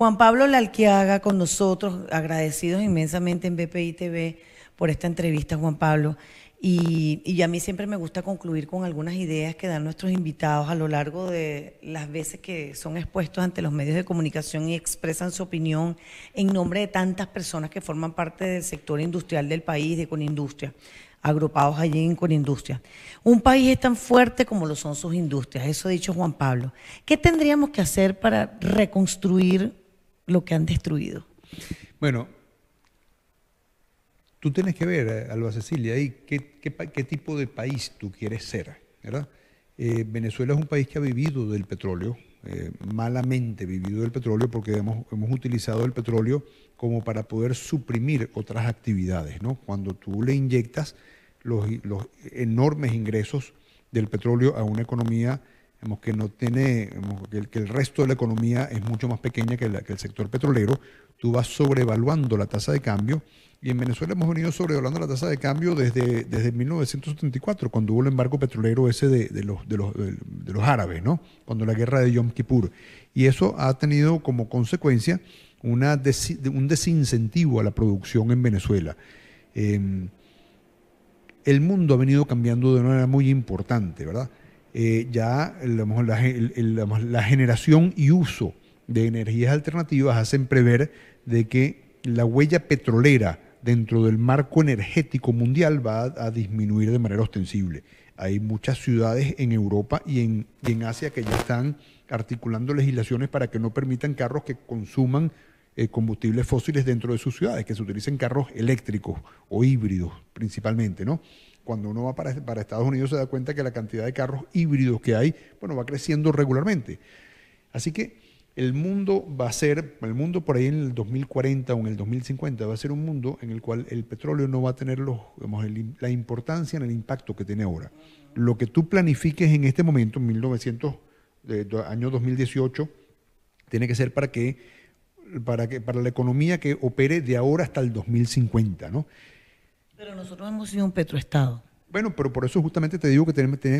Juan Pablo Lalquiaga con nosotros, agradecidos inmensamente en BPI TV por esta entrevista, Juan Pablo. Y a mí siempre me gusta concluir con algunas ideas que dan nuestros invitados a lo largo de las veces que son expuestos ante los medios de comunicación y expresan su opinión en nombre de tantas personas que forman parte del sector industrial del país, de Conindustria, agrupados allí en Conindustria. Un país es tan fuerte como lo son sus industrias, eso ha dicho Juan Pablo. ¿Qué tendríamos que hacer para reconstruir lo que han destruido? Bueno, tú tienes que ver, Alba Cecilia, ahí qué tipo de país tú quieres ser, ¿verdad? Venezuela es un país que ha vivido del petróleo, malamente vivido del petróleo, porque hemos utilizado el petróleo como para poder suprimir otras actividades, ¿no? Cuando tú le inyectas los enormes ingresos del petróleo a una economía que no tiene, que el resto de la economía es mucho más pequeña que el sector petrolero, tú vas sobrevaluando la tasa de cambio. Y en Venezuela hemos venido sobrevaluando la tasa de cambio desde 1974, cuando hubo el embargo petrolero ese de los árabes, ¿no? Cuando la guerra de Yom Kippur. Y eso ha tenido como consecuencia un desincentivo a la producción en Venezuela. El mundo ha venido cambiando de una manera muy importante, ¿verdad? Ya la generación y uso de energías alternativas hacen prever de que la huella petrolera dentro del marco energético mundial va a disminuir de manera ostensible. Hay muchas ciudades en Europa y en Asia que ya están articulando legislaciones para que no permitan carros que consuman combustibles fósiles dentro de sus ciudades, que se utilicen carros eléctricos o híbridos principalmente, ¿no? Cuando uno va para Estados Unidos se da cuenta que la cantidad de carros híbridos que hay, bueno, va creciendo regularmente. Así que el mundo por ahí en el 2040 o en el 2050 va a ser un mundo en el cual el petróleo no va a tener la importancia en el impacto que tiene ahora. Lo que tú planifiques en este momento, año 2018, tiene que ser para la economía que opere de ahora hasta el 2050, ¿no? Pero nosotros hemos sido un petroestado. Bueno, pero por eso justamente te digo que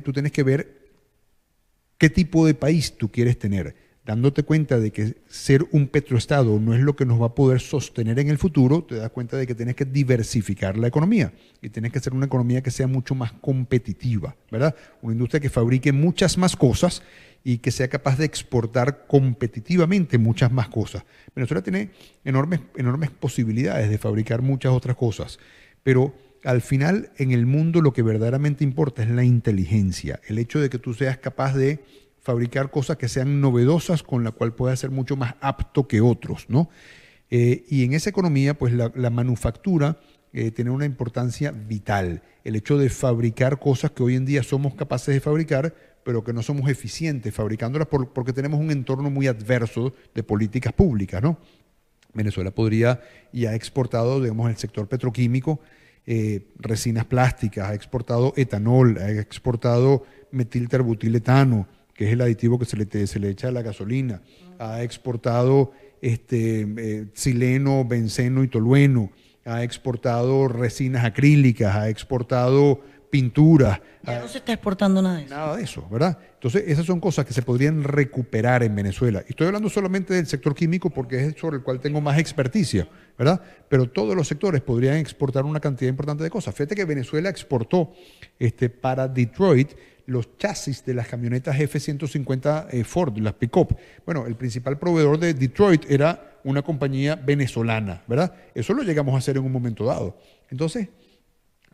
tú tienes que ver qué tipo de país tú quieres tener. Dándote cuenta de que ser un petroestado no es lo que nos va a poder sostener en el futuro, te das cuenta de que tienes que diversificar la economía y tienes que hacer una economía que sea mucho más competitiva, ¿verdad? Una industria que fabrique muchas más cosas y que sea capaz de exportar competitivamente muchas más cosas. Venezuela tiene enormes posibilidades de fabricar muchas otras cosas, pero al final en el mundo lo que verdaderamente importa es la inteligencia, el hecho de que tú seas capaz de fabricar cosas que sean novedosas con la cual puedas ser mucho más apto que otros, ¿no? Y en esa economía, pues la manufactura tiene una importancia vital. El hecho de fabricar cosas que hoy en día somos capaces de fabricar, pero que no somos eficientes fabricándolas porque tenemos un entorno muy adverso de políticas públicas, ¿no? Venezuela podría y ha exportado, digamos, el sector petroquímico, resinas plásticas, ha exportado etanol, ha exportado metilterbutiletano, que es el aditivo que se le echa a la gasolina, ha exportado xileno, benceno y tolueno, ha exportado resinas acrílicas, ha exportado pinturas. Ya no se está exportando nada de eso. Nada de eso, ¿verdad? Entonces, esas son cosas que se podrían recuperar en Venezuela. Y estoy hablando solamente del sector químico porque es sobre el cual tengo más experticia, ¿verdad? Pero todos los sectores podrían exportar una cantidad importante de cosas. Fíjate que Venezuela exportó para Detroit los chasis de las camionetas F-150 Ford, las pick-up. Bueno, el principal proveedor de Detroit era una compañía venezolana, ¿verdad? Eso lo llegamos a hacer en un momento dado. Entonces,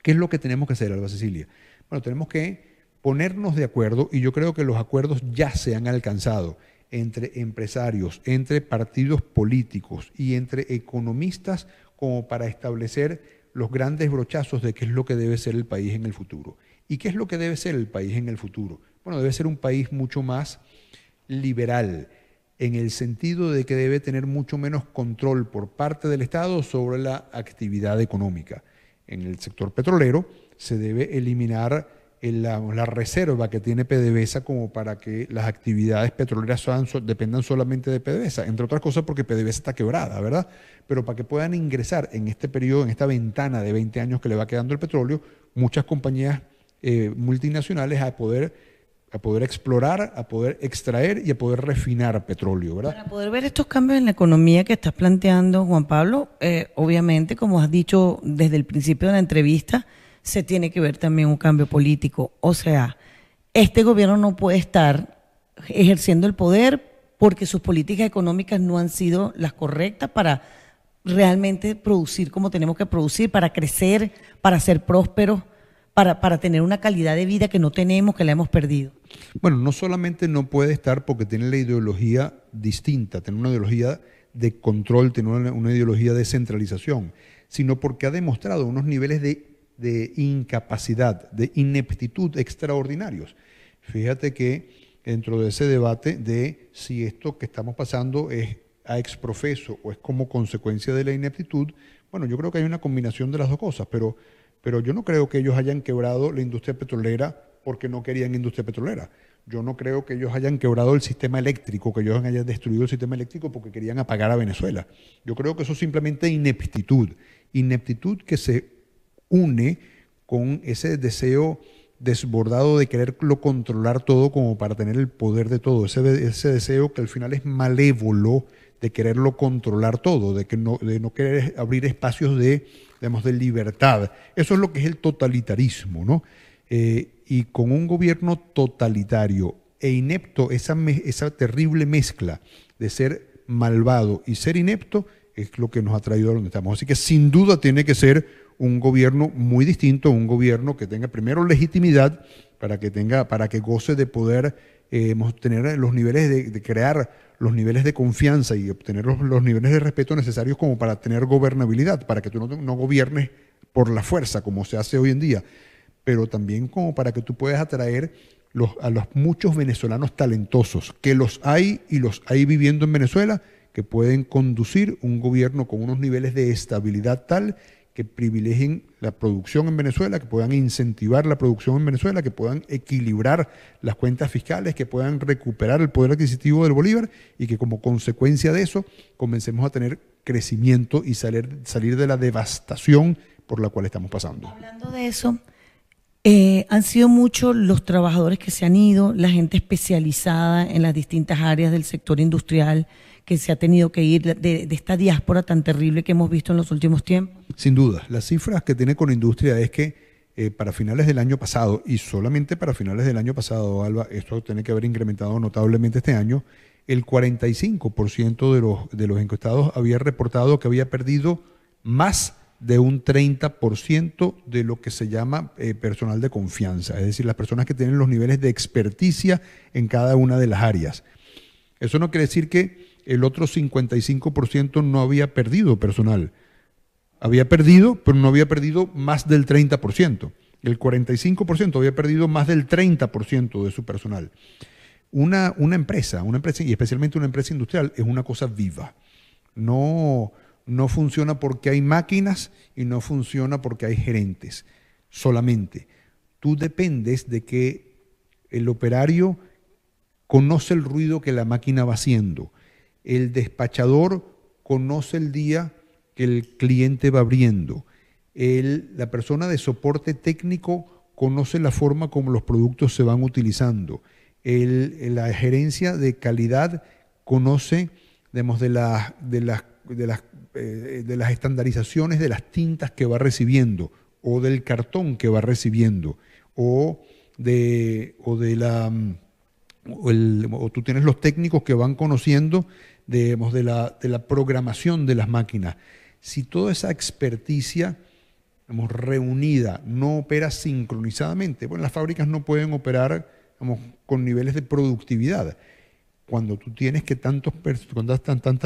¿qué es lo que tenemos que hacer, Alba Cecilia? Bueno, tenemos que ponernos de acuerdo, y yo creo que los acuerdos ya se han alcanzado entre empresarios, entre partidos políticos y entre economistas como para establecer los grandes brochazos de qué es lo que debe ser el país en el futuro. ¿Y qué es lo que debe ser el país en el futuro? Bueno, debe ser un país mucho más liberal, en el sentido de que debe tener mucho menos control por parte del Estado sobre la actividad económica. En el sector petrolero se debe eliminar la reserva que tiene PDVSA como para que las actividades petroleras dependan solamente de PDVSA, entre otras cosas porque PDVSA está quebrada, ¿verdad? Pero para que puedan ingresar en este periodo, en esta ventana de 20 años que le va quedando el petróleo, muchas compañías multinacionales a poder a poder explorar, a poder extraer y a poder refinar petróleo, ¿verdad? Para poder ver estos cambios en la economía que estás planteando, Juan Pablo, obviamente, como has dicho desde el principio de la entrevista, se tiene que ver también un cambio político. O sea, este gobierno no puede estar ejerciendo el poder porque sus políticas económicas no han sido las correctas para realmente producir como tenemos que producir, para crecer, para ser prósperos, para tener una calidad de vida que no tenemos, que la hemos perdido. Bueno, no solamente no puede estar porque tiene la ideología distinta, tiene una ideología de control, tiene una ideología de centralización, sino porque ha demostrado unos niveles de incapacidad, de ineptitud extraordinarios. Fíjate que dentro de ese debate de si esto que estamos pasando es a exprofeso o es como consecuencia de la ineptitud, bueno, yo creo que hay una combinación de las dos cosas, pero yo no creo que ellos hayan quebrado la industria petrolera porque no querían industria petrolera. Yo no creo que ellos hayan quebrado el sistema eléctrico, que ellos hayan destruido el sistema eléctrico porque querían apagar a Venezuela. Yo creo que eso es simplemente ineptitud. Ineptitud que se une con ese deseo desbordado de quererlo controlar todo como para tener el poder de todo. Ese deseo que al final es malévolo de quererlo controlar todo, de no querer abrir espacios de libertad. Eso es lo que es el totalitarismo, ¿no? Y con un gobierno totalitario e inepto, esa terrible mezcla de ser malvado y ser inepto es lo que nos ha traído a donde estamos. Así que sin duda tiene que ser un gobierno muy distinto, un gobierno que tenga primero legitimidad para que goce de poder tener los niveles de crear los niveles de confianza y obtener los niveles de respeto necesarios como para tener gobernabilidad, para que tú no gobiernes por la fuerza como se hace hoy en día, pero también como para que tú puedas atraer a los muchos venezolanos talentosos, que los hay y los hay viviendo en Venezuela, que pueden conducir un gobierno con unos niveles de estabilidad tal que privilegien la producción en Venezuela, que puedan incentivar la producción en Venezuela, que puedan equilibrar las cuentas fiscales, que puedan recuperar el poder adquisitivo del bolívar y que como consecuencia de eso comencemos a tener crecimiento y salir de la devastación por la cual estamos pasando. Hablando de eso, han sido muchos los trabajadores que se han ido, la gente especializada en las distintas áreas del sector industrial que se ha tenido que ir de esta diáspora tan terrible que hemos visto en los últimos tiempos? Sin duda, las cifras que tiene con industria es que para finales del año pasado, y solamente para finales del año pasado, Alba, esto tiene que haber incrementado notablemente este año, el 45% de los encuestados había reportado que había perdido más de un 30% de lo que se llama personal de confianza, es decir, las personas que tienen los niveles de experticia en cada una de las áreas. Eso no quiere decir que el otro 55% no había perdido personal. Había perdido, pero no había perdido más del 30%. El 45% había perdido más del 30% de su personal. Una empresa, y especialmente una empresa industrial, es una cosa viva. No funciona porque hay máquinas y no funciona porque hay gerentes. Solamente. Tú dependes de que el operario conoce el ruido que la máquina va haciendo. El despachador conoce el día que el cliente va abriendo. La persona de soporte técnico conoce la forma como los productos se van utilizando. La gerencia de calidad conoce, digamos, de las estandarizaciones de las tintas que va recibiendo o del cartón que va recibiendo o tú tienes los técnicos que van conociendo de la programación de las máquinas. Si toda esa experticia reunida no opera sincronizadamente, bueno, las fábricas no pueden operar con niveles de productividad. Cuando tú tienes que tantas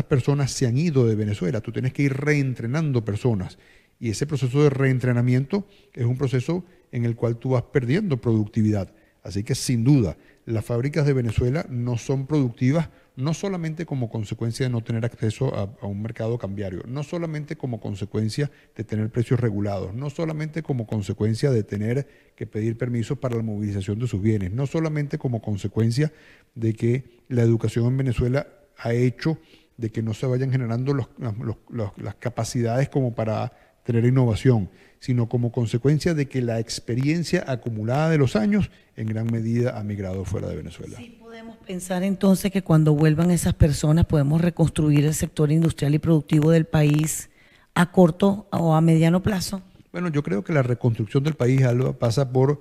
personas se han ido de Venezuela, tú tienes que ir reentrenando personas. Y ese proceso de reentrenamiento es un proceso en el cual tú vas perdiendo productividad. Así que sin duda, las fábricas de Venezuela no son productivas, no solamente como consecuencia de no tener acceso a un mercado cambiario, no solamente como consecuencia de tener precios regulados, no solamente como consecuencia de tener que pedir permisos para la movilización de sus bienes, no solamente como consecuencia de que la educación en Venezuela ha hecho de que no se vayan generando las capacidades como para tener innovación, sino como consecuencia de que la experiencia acumulada de los años en gran medida ha migrado fuera de Venezuela. Sí, podemos pensar entonces que cuando vuelvan esas personas podemos reconstruir el sector industrial y productivo del país a corto o a mediano plazo. Bueno, yo creo que la reconstrucción del país, Alba, pasa por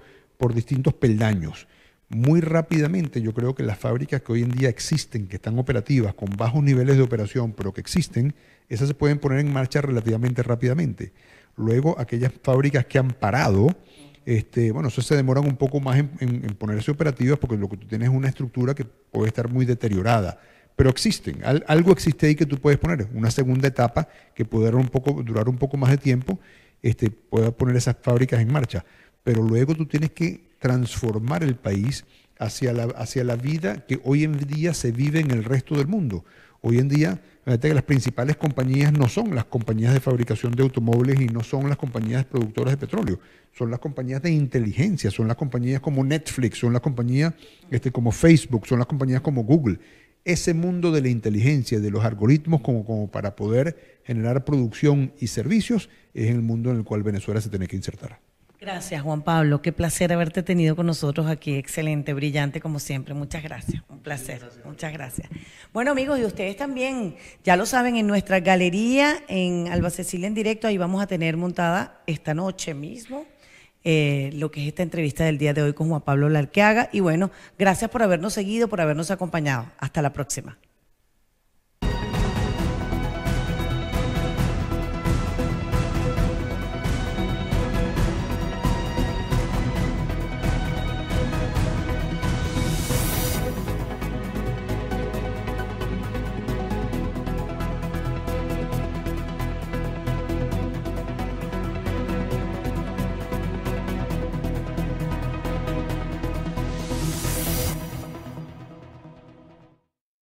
distintos peldaños. Muy rápidamente, yo creo que las fábricas que hoy en día existen, que están operativas, con bajos niveles de operación, pero que existen, esas se pueden poner en marcha relativamente rápidamente. Luego, aquellas fábricas que han parado, bueno, eso se demoran un poco más en ponerse operativas porque lo que tú tienes es una estructura que puede estar muy deteriorada. Pero existen, algo existe ahí que tú puedes poner, una segunda etapa que puede durar un poco más de tiempo, pueda poner esas fábricas en marcha. Pero luego tú tienes que transformar el país hacia la vida que hoy en día se vive en el resto del mundo. Hoy en día, fíjate que las principales compañías no son las compañías de fabricación de automóviles y no son las compañías productoras de petróleo, son las compañías de inteligencia, son las compañías como Netflix, son las compañías como Facebook, son las compañías como Google. Ese mundo de la inteligencia, de los algoritmos como para poder generar producción y servicios, es el mundo en el cual Venezuela se tiene que insertar. Gracias, Juan Pablo. Qué placer haberte tenido con nosotros aquí. Excelente, brillante como siempre. Muchas gracias. Un placer. Muchas gracias. Bueno, amigos, y ustedes también, ya lo saben, en nuestra galería en Alba Cecilia en directo, ahí vamos a tener montada esta noche mismo lo que es esta entrevista del día de hoy con Juan Pablo Larqueaga. Y bueno, gracias por habernos seguido, por habernos acompañado. Hasta la próxima.